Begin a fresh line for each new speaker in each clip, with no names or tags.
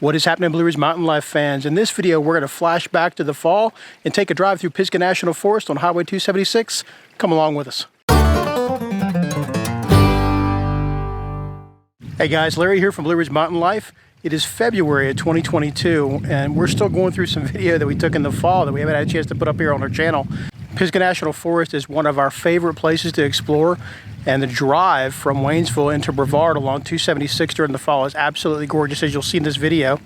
What is happening, Blue Ridge Mountain Life fans? In this video, we're going to flash back to the fall and take a drive through Pisgah National Forest on Highway 276. Come along with us. Hey guys, Larry here from Blue Ridge Mountain Life. It is February of 2022, and we're still going through some video that we took in the fall that we haven't had a chance to put up here on our channel. Pisgah National Forest is one of our favorite places to explore, and the drive from Waynesville into Brevard along 276 during the fall is absolutely gorgeous, as you'll see in this video.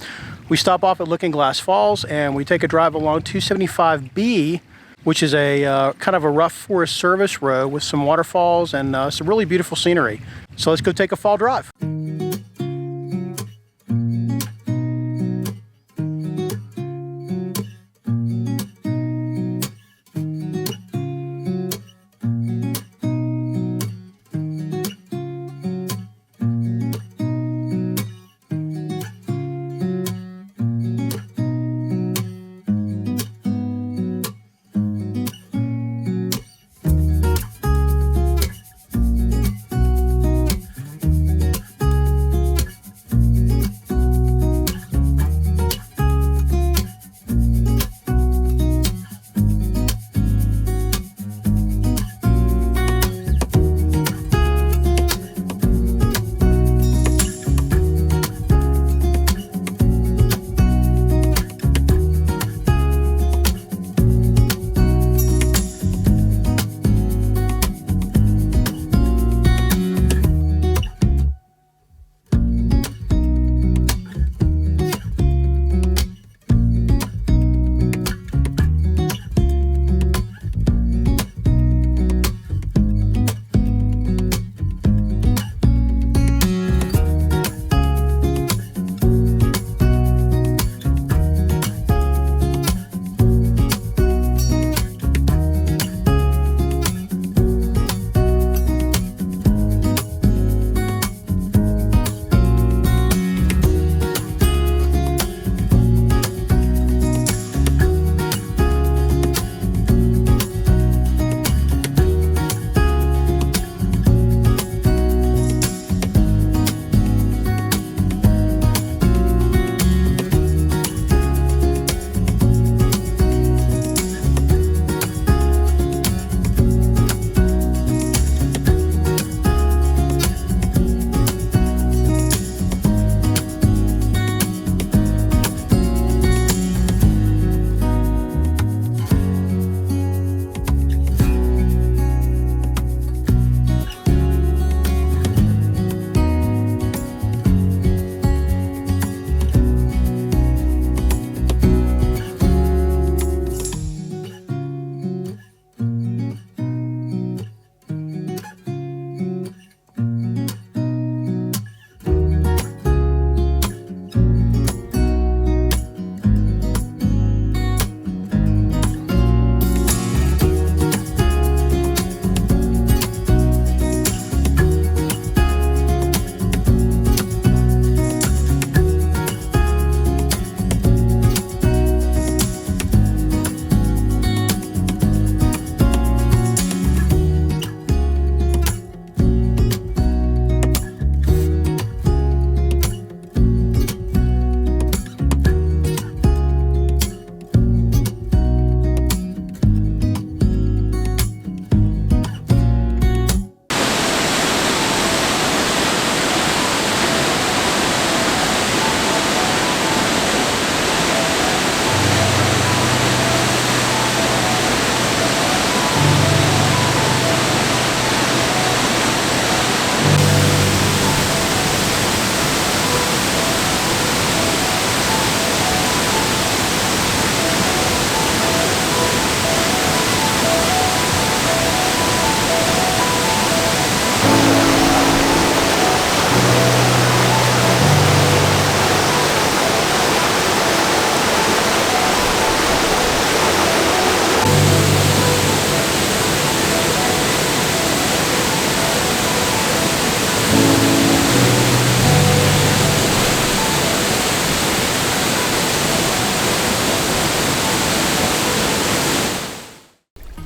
We stop off at Looking Glass Falls and we take a drive along 275B, which is a kind of a rough Forest Service road with some waterfalls and some really beautiful scenery. So let's go take a fall drive.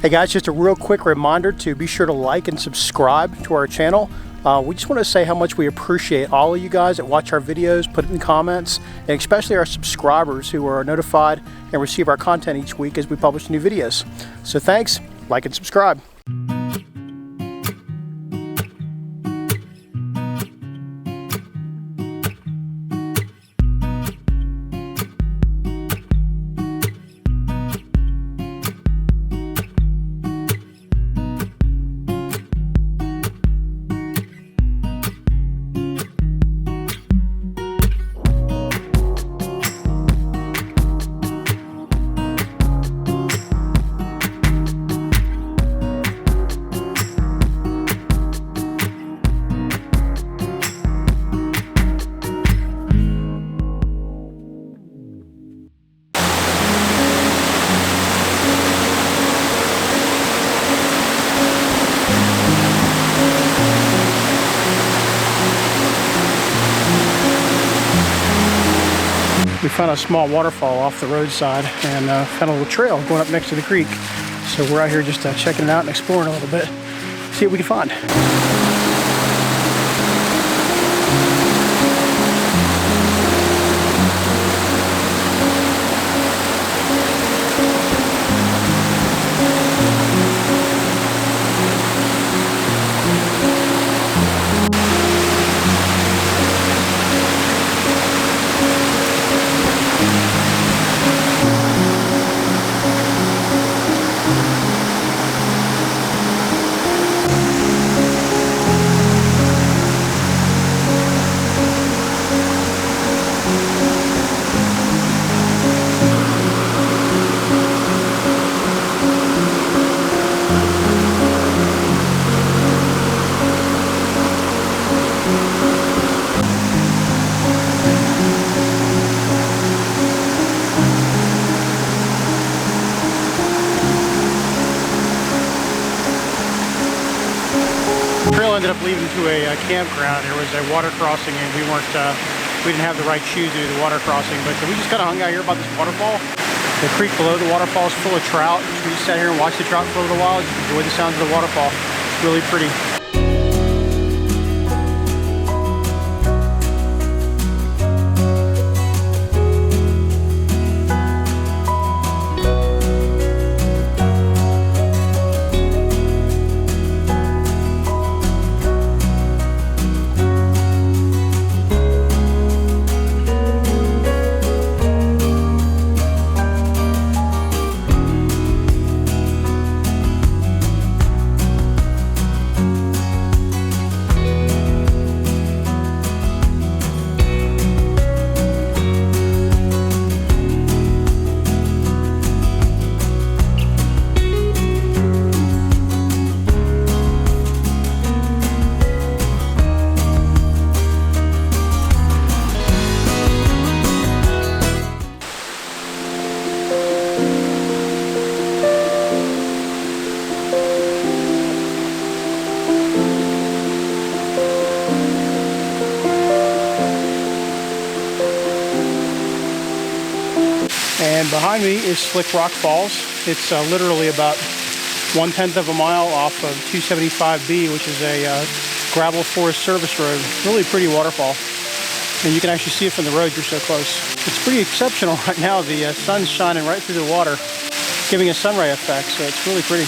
Hey guys, just a real quick reminder to be sure to like and subscribe to our channel. We just want to say how much we appreciate all of you guys that watch our videos, put it in comments, and especially our subscribers who are notified and receive our content each week as we publish new videos. So thanks, like and subscribe. We found a small waterfall off the roadside and found a little trail going up next to the creek. So we're out here just checking it out and exploring a little bit, see what we can find. The trail ended up leading to a campground. There was a water crossing and we didn't have the right shoes to do the water crossing, but we just kind of hung out here about this waterfall. The creek below the waterfall is full of trout. So we just sat here and watched the trout for a little while, just enjoyed the sounds of the waterfall. It's really pretty. And behind me is Slick Rock Falls. It's literally about 1/10 of a mile off of 275B, which is a gravel forest service road. Really pretty waterfall. And you can actually see it from the road, you're so close. It's pretty exceptional right now. The sun's shining right through the water, giving a sunray effect, so it's really pretty.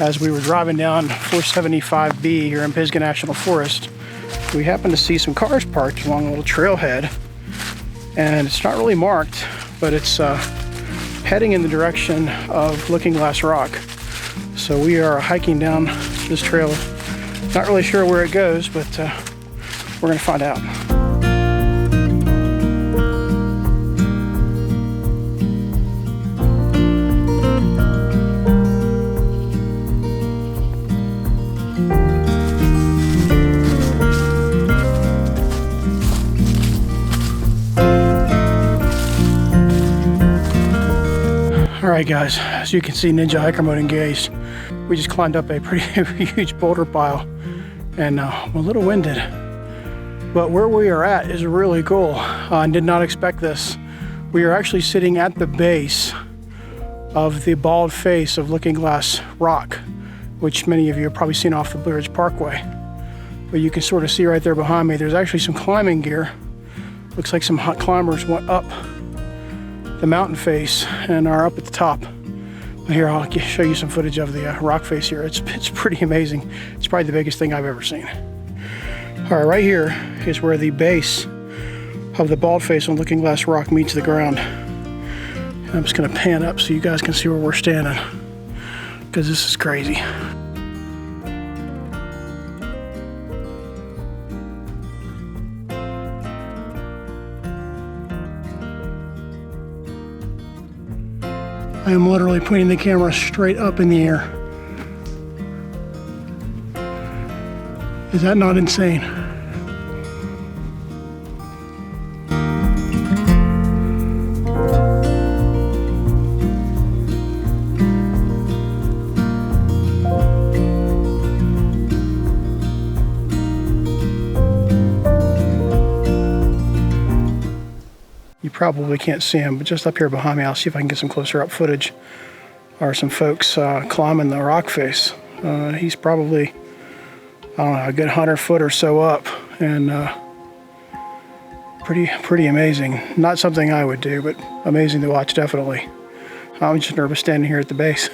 as we were driving down 475B here in Pisgah National Forest, we happened to see some cars parked along a little trailhead, and it's not really marked, but it's heading in the direction of Looking Glass Rock. So we are hiking down this trail. Not really sure where it goes, but we're gonna find out. Alright guys, as you can see, Ninja Hiker Mode engaged. We just climbed up a pretty huge boulder pile and I'm a little winded. But where we are at is really cool. I did not expect this. We are actually sitting at the base of the bald face of Looking Glass Rock, which many of you have probably seen off the Blue Ridge Parkway. But you can sort of see right there behind me, there's actually some climbing gear. Looks like some hot climbers went up the mountain face and are up at the top. But here, I'll show you some footage of the rock face here. It's pretty amazing. It's probably the biggest thing I've ever seen. All right, right here is where the base of the bald face on Looking Glass Rock meets the ground. And I'm just gonna pan up so you guys can see where we're standing, because this is crazy. I am literally pointing the camera straight up in the air. Is that not insane? You probably can't see him, but just up here behind me, I'll see if I can get some closer up footage, are some folks climbing the rock face. He's probably, I don't know, a good 100 foot or so up, and pretty amazing. Not something I would do, but amazing to watch, definitely. I'm just nervous standing here at the base.